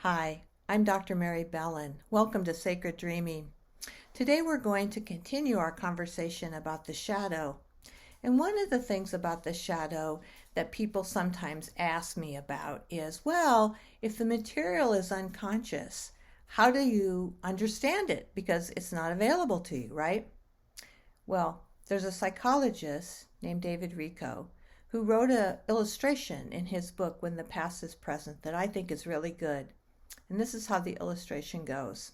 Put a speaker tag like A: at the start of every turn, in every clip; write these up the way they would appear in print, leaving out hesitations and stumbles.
A: Hi, I'm Dr. Mary Bellin. Welcome to Sacred Dreaming. Today we're going to continue our conversation about the shadow. And one of the things about the shadow that people sometimes ask me about is, well, if the material is unconscious, how do you understand it? Because it's not available to you, right? Well, there's a psychologist named David Rico who wrote an illustration in his book, When the Past is Present, that I think is really good. And this is how the illustration goes.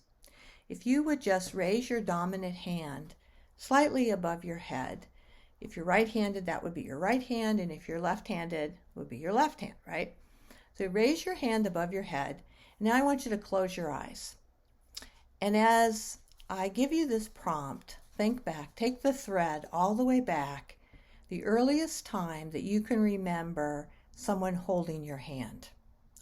A: If you would just raise your dominant hand slightly above your head, if you're right-handed, that would be your right hand, and if you're left-handed, it would be your left hand, right? So raise your hand above your head. Now I want you to close your eyes. And as I give you this prompt, think back, take the thread all the way back, the earliest time that you can remember someone holding your hand.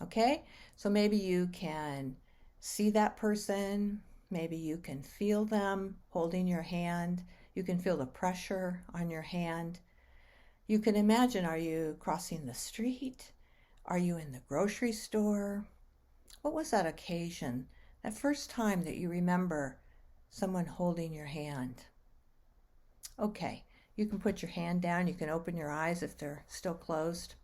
A: Okay? So maybe you can see that person, maybe you can feel them holding your hand, you can feel the pressure on your hand. You can imagine, are you crossing the street? Are you in the grocery store? What was that occasion, that first time that you remember someone holding your hand? Okay, you can put your hand down, you can open your eyes if they're still closed.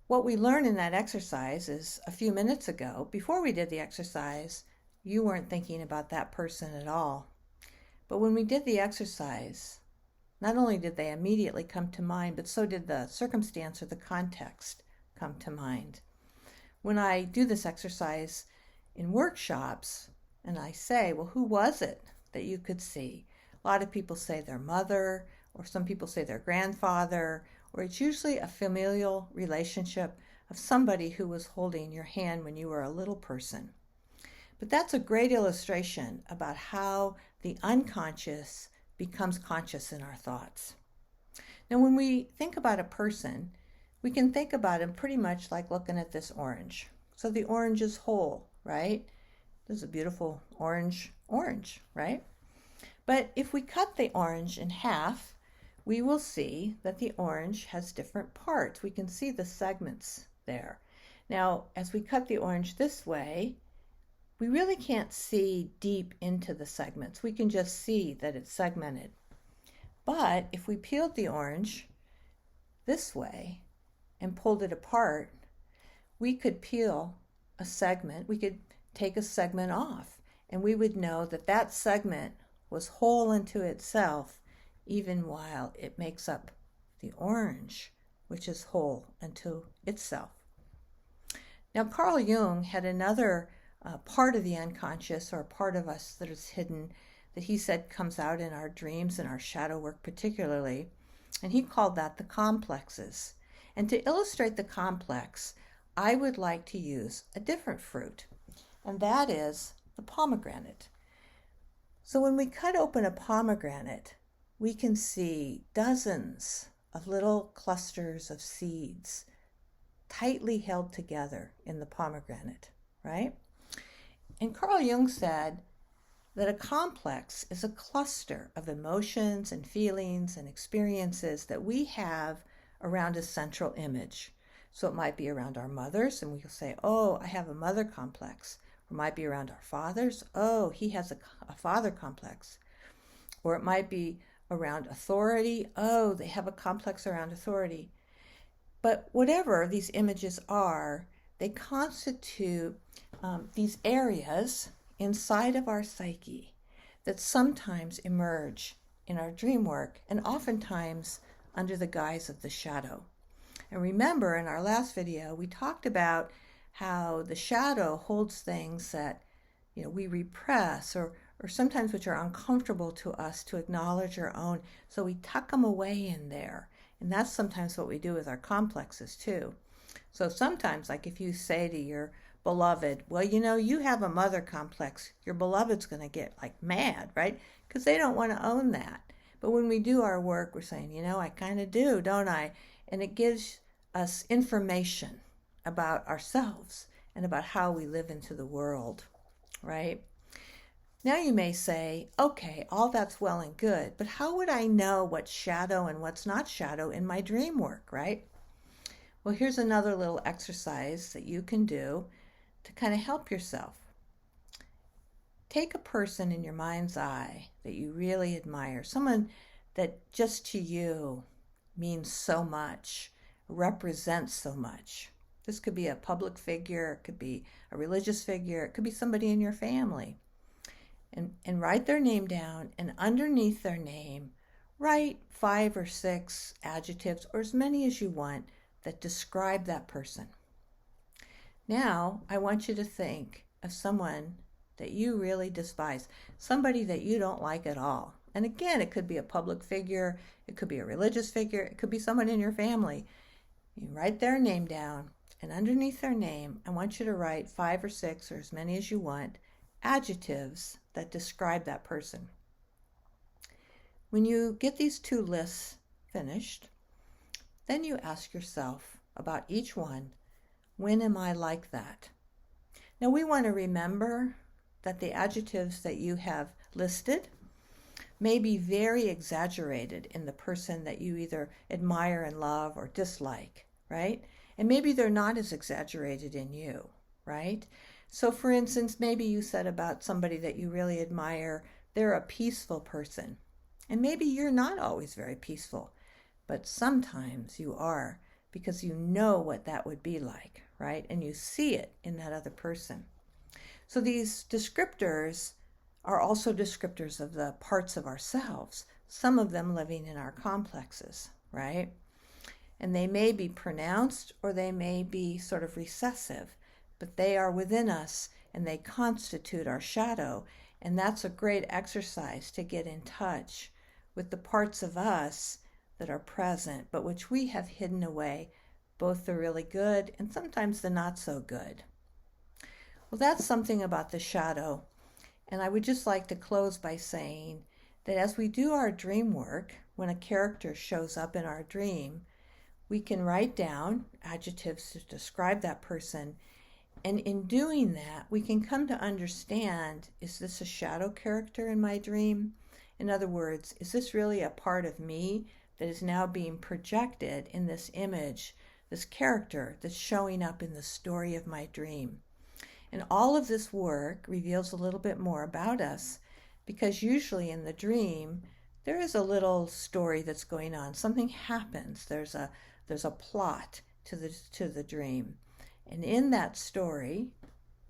A: What we learned in that exercise is a few minutes ago, before we did the exercise, you weren't thinking about that person at all. But when we did the exercise, not only did they immediately come to mind, but so did the circumstance or the context come to mind. When I do this exercise in workshops, and I say, well, who was it that you could see? A lot of people say their mother, or some people say their grandfather, or it's usually a familial relationship of somebody who was holding your hand when you were a little person. But that's a great illustration about how the unconscious becomes conscious in our thoughts. Now, when we think about a person, we can think about him pretty much like looking at this orange. So the orange is whole, right? There's a beautiful orange, right? But if we cut the orange in half, we will see that the orange has different parts. We can see the segments there. Now, as we cut the orange this way, we really can't see deep into the segments. We can just see that it's segmented. But if we peeled the orange this way and pulled it apart, we could peel a segment. We could take a segment off, and we would know that that segment was whole into itself, even while it makes up the orange, which is whole unto itself. Now, Carl Jung had another part of the unconscious, or part of us that is hidden, that he said comes out in our dreams and our shadow work particularly, and he called that the complexes. And to illustrate the complex, I would like to use a different fruit, and that is the pomegranate. So when we cut open a pomegranate, we can see dozens of little clusters of seeds tightly held together in the pomegranate, right? And Carl Jung said that a complex is a cluster of emotions and feelings and experiences that we have around a central image. So it might be around our mothers, and we'll say, oh, I have a mother complex. Or it might be around our fathers. Oh, he has a father complex. Or it might be around authority. Oh, they have a complex around authority. But whatever these images are, they constitute these areas inside of our psyche that sometimes emerge in our dream work, and oftentimes under the guise of the shadow. And remember, in our last video, we talked about how the shadow holds things that we repress, or sometimes which are uncomfortable to us to acknowledge or own. So we tuck them away in there. And that's sometimes what we do with our complexes too. So sometimes, like if you say to your beloved, well, you have a mother complex, your beloved's going to get like mad, right? Because they don't want to own that. But when we do our work, we're saying, I kind of do, don't I? And it gives us information about ourselves and about how we live into the world, right? Now you may say, okay, all that's well and good, but how would I know what's shadow and what's not shadow in my dream work, right? Well, here's another little exercise that you can do to kind of help yourself, take a person in your mind's eye that you really admire, someone that just to you means so much, represents so much. This could be a public figure, it could be a religious figure, it could be somebody in your family. And write their name down, and underneath their name, write 5 or 6 adjectives, or as many as you want, that describe that person. Now, I want you to think of someone that you really despise, somebody that you don't like at all. And again, it could be a public figure, it could be a religious figure, it could be someone in your family. You write their name down, and underneath their name, I want you to write 5 or 6, or as many as you want, adjectives that describe that person. When you get these 2 lists finished, then you ask yourself about each one, when am I like that? Now we want to remember that the adjectives that you have listed may be very exaggerated in the person that you either admire and love or dislike, right? And maybe they're not as exaggerated in you, right? So for instance, maybe you said about somebody that you really admire, they're a peaceful person. And maybe you're not always very peaceful, but sometimes you are, because you know what that would be like, right? And you see it in that other person. So these descriptors are also descriptors of the parts of ourselves, some of them living in our complexes, right? And they may be pronounced or they may be sort of recessive, but they are within us and they constitute our shadow. And that's a great exercise to get in touch with the parts of us that are present, but which we have hidden away, both the really good and sometimes the not so good. Well, that's something about the shadow. And I would just like to close by saying that as we do our dream work, when a character shows up in our dream, we can write down adjectives to describe that person. And in doing that, we can come to understand, is this a shadow character in my dream? In other words, is this really a part of me that is now being projected in this image, this character that's showing up in the story of my dream? And all of this work reveals a little bit more about us, because usually in the dream, there is a little story that's going on. Something happens. There's a plot to the dream. And in that story,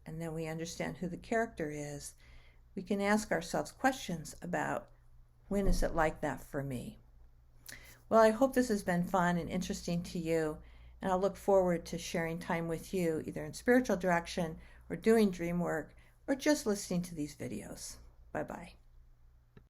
A: and then we understand who the character is, we can ask ourselves questions about, when is it like that for me? Well, I hope this has been fun and interesting to you, and I'll look forward to sharing time with you, either in spiritual direction or doing dream work or just listening to these videos. Bye-bye.